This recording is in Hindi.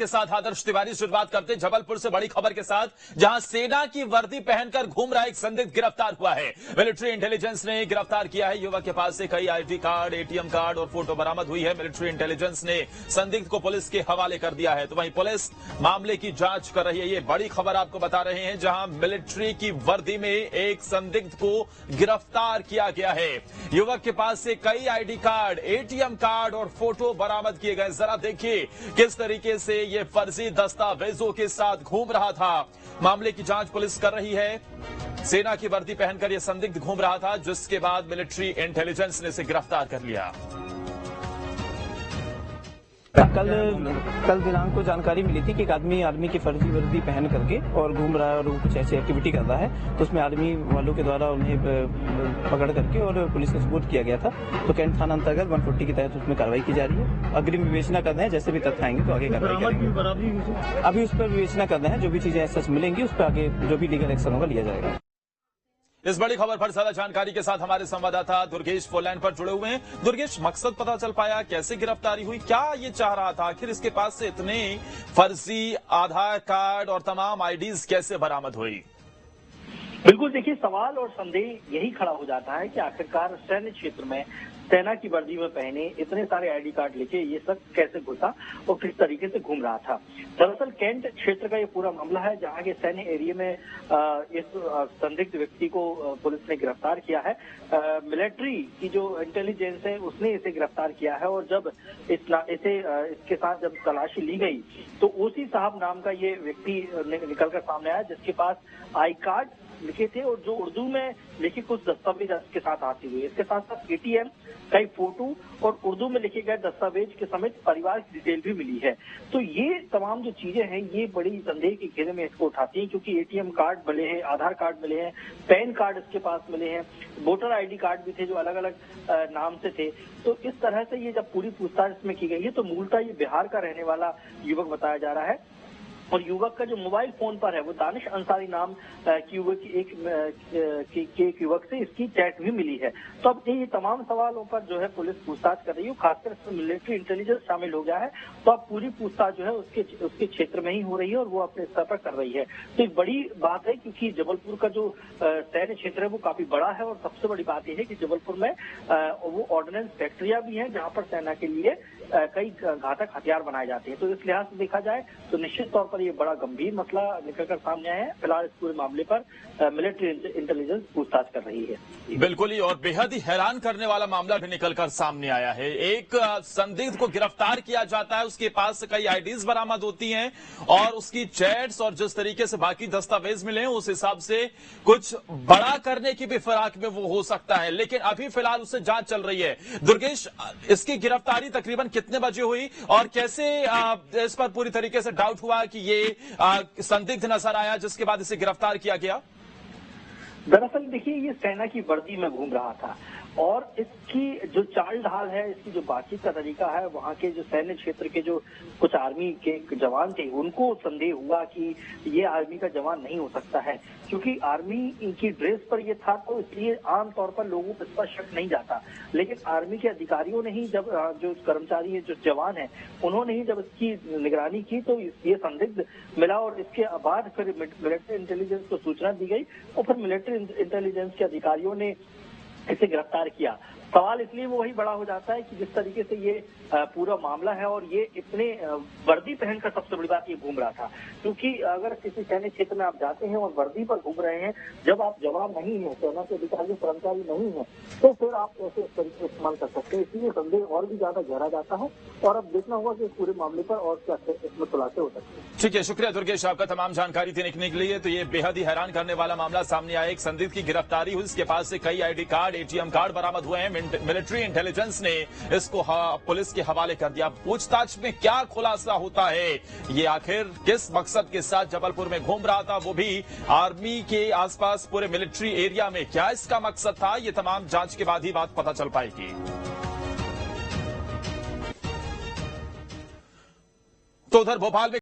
के साथ आदर्श तिवारी शुरुआत करते जबलपुर से बड़ी खबर के साथ, जहां सेना की वर्दी पहनकर घूम रहा एक संदिग्ध गिरफ्तार हुआ है। मिलिट्री इंटेलिजेंस ने गिरफ्तार किया है। युवक के पास से कई आईडी कार्ड, एटीएम कार्ड और फोटो बरामद हुई है। मिलिट्री इंटेलिजेंस ने संदिग्ध को पुलिस के हवाले कर दिया है, तो वहीं पुलिस मामले की जांच कर रही है। ये बड़ी खबर आपको बता रहे हैं, जहां मिलिट्री की वर्दी में एक संदिग्ध को गिरफ्तार किया गया है। युवक के पास से कई आईडी कार्ड, एटीएम कार्ड और फोटो बरामद किए गए। जरा देखिए किस तरीके से ये फर्जी दस्तावेजों के साथ घूम रहा था। मामले की जांच पुलिस कर रही है। सेना की वर्दी पहनकर यह संदिग्ध घूम रहा था, जिसके बाद मिलिट्री इंटेलिजेंस ने इसे गिरफ्तार कर लिया। कल दिनांक को जानकारी मिली थी कि एक आदमी आर्मी की फर्जी वर्दी पहन करके और घूम रहा है और वो कुछ ऐसी एक्टिविटी कर रहा है, तो उसमें आर्मी वालों के द्वारा उन्हें पकड़ करके और पुलिस को सपोर्ट किया गया था। तो कैंट थाना अंतर्गत 140 के तहत उसमें कार्रवाई की जा रही है। अग्रिम विवेचना कर रहे हैं, जैसे भी तथ्य आएंगे तो आगे कार्रवाई करेंगे। अभी उस पर विवेचना कर रहे हैं, जो भी चीजें सच मिलेंगी उस पर आगे जो भी लीगल एक्शन होगा लिया जाएगा। इस बड़ी खबर पर ज्यादा जानकारी के साथ हमारे संवाददाता दुर्गेश फोन लाइन पर जुड़े हुए हैं। दुर्गेश, मकसद पता चल पाया, कैसे गिरफ्तारी हुई, क्या ये चाह रहा था, आखिर इसके पास से इतने फर्जी आधार कार्ड और तमाम आईडीज कैसे बरामद हुई? बिल्कुल, देखिए, सवाल और संदेह यही खड़ा हो जाता है कि आखिरकार सैन्य क्षेत्र में सेना की वर्दी में पहने इतने सारे आईडी कार्ड लेके ये सब कैसे घुसा और किस तरीके से घूम रहा था। दरअसल कैंट क्षेत्र का ये पूरा मामला है, जहां के सैन्य एरिया में इस संदिग्ध व्यक्ति को पुलिस ने गिरफ्तार किया है। मिलिट्री की जो इंटेलिजेंस है उसने इसे गिरफ्तार किया है, और जब इसके साथ जब तलाशी ली गई तो ओसी साहब नाम का ये व्यक्ति निकलकर सामने आया, जिसके पास आई कार्ड लिखे थे और जो उर्दू में लिखे कुछ दस्तावेज इसके साथ आते हुए, इसके साथ साथ एटीएम, कई फोटो और उर्दू में लिखे गए दस्तावेज के समेत परिवार की डिटेल भी मिली है। तो ये तमाम जो चीजें हैं ये बड़ी संदेह के घेरे में इसको उठाती हैं, क्योंकि एटीएम कार्ड मिले हैं, आधार कार्ड मिले हैं, पैन कार्ड इसके पास मिले हैं, वोटर आईडी कार्ड भी थे जो अलग अलग नाम से थे। तो इस तरह से ये जब पूरी पूछताछ इसमें की गई है तो मूलतः ये बिहार का रहने वाला युवक बताया जा रहा है, और युवक का जो मोबाइल फोन पर है वो दानिश अंसारी नाम की एक युवक से इसकी चैट भी मिली है। तो अब ये तमाम सवालों पर जो है पुलिस पूछताछ कर रही है, खासकर इसमें मिलिट्री इंटेलिजेंस शामिल हो गया है। तो अब पूरी पूछताछ जो है उसके क्षेत्र में ही हो रही है और वो अपने स्तर पर कर रही है। तो एक बड़ी बात है, क्योंकि जबलपुर का जो सैन्य क्षेत्र है वो काफी बड़ा है, और सबसे बड़ी बात यह है कि जबलपुर में वो ऑर्डिनेंस फैक्ट्रियां भी हैं, जहाँ पर सेना के लिए कई घातक हथियार बनाए जाते हैं। तो इस लिहाज से देखा जाए तो निश्चित तौर पर ये बड़ा गंभीर मसला निकलकर सामने आया है। फिलहाल इस पूरे मामले पर मिलिट्री इंटेलिजेंस पूछताछ कर रही है। बिल्कुल ही, और बेहद ही हैरान करने वाला मामला भी निकलकर सामने आया है। एक संदिग्ध को गिरफ्तार किया जाता है, उसके पास कई आईडीज बरामद होती हैं और उसकी चैट्स और जिस तरीके से बाकी दस्तावेज मिले हैं उस हिसाब से कुछ बड़ा करने की भी फिराक में वो हो सकता है, लेकिन अभी फिलहाल उससे जांच चल रही है। दुर्गेश, इसकी गिरफ्तारी तकरीबन कितने बजे हुई और कैसे इस पर पूरी तरीके से डाउट हुआ कि ये संदिग्ध नजर आया, जिसके बाद इसे गिरफ्तार किया गया? दरअसल देखिए, ये सेना की वर्दी में घूम रहा था और इसकी जो चाल ढाल है, इसकी जो बातचीत का तरीका है, वहाँ के जो सैन्य क्षेत्र के जो कुछ आर्मी के जवान थे उनको संदेह हुआ कि ये आर्मी का जवान नहीं हो सकता है, क्योंकि आर्मी की ड्रेस पर ये था, तो इसलिए आमतौर पर लोगों को इस पर शक नहीं जाता। लेकिन आर्मी के अधिकारियों ने ही जब जो कर्मचारी है, जो जवान है, उन्होंने ही जब इसकी निगरानी की तो ये संदिग्ध मिला, और इसके बाद फिर मिलिट्री इंटेलिजेंस को सूचना दी गई और फिर मिलिट्री इंटेलिजेंस के अधिकारियों ने इसे गिरफ्तार किया। सवाल इसलिए वो वही बड़ा हो जाता है कि जिस तरीके से ये पूरा मामला है और ये इतने वर्दी पहनकर, सबसे बड़ी बात ये घूम रहा था, क्योंकि अगर किसी सैन्य क्षेत्र में आप जाते हैं और वर्दी पर घूम रहे हैं, जब आप जवान नहीं है, सेना के अधिकारी कर्मचारी नहीं है, तो फिर आप ऐसे तरीके इस्तेमाल कर सकते हैं। इसलिए संदेह और भी ज्यादा गहरा जाता है और अब देखना होगा कि इस पूरे मामले पर और क्या इसमें खुलासे हो सकते हैं। ठीक है, शुक्रिया दुर्गेश आपका तमाम जानकारी देने के लिए। तो ये बेहद ही हैरान करने वाला मामला सामने आया। एक संदिग्ध की गिरफ्तारी हुई, इसके पास से कई आईडी कार्ड, एटीएम कार्ड बरामद हुए हैं। मिलिट्री इंटेलिजेंस ने इसको पुलिस के हवाले कर दिया। पूछताछ में क्या खुलासा होता है, ये आखिर किस मकसद के साथ जबलपुर में घूम रहा था, वो भी आर्मी के आसपास पूरे मिलिट्री एरिया में, क्या इसका मकसद था, ये तमाम जांच के बाद ही बात पता चल पाएगी। तो उधर भोपाल में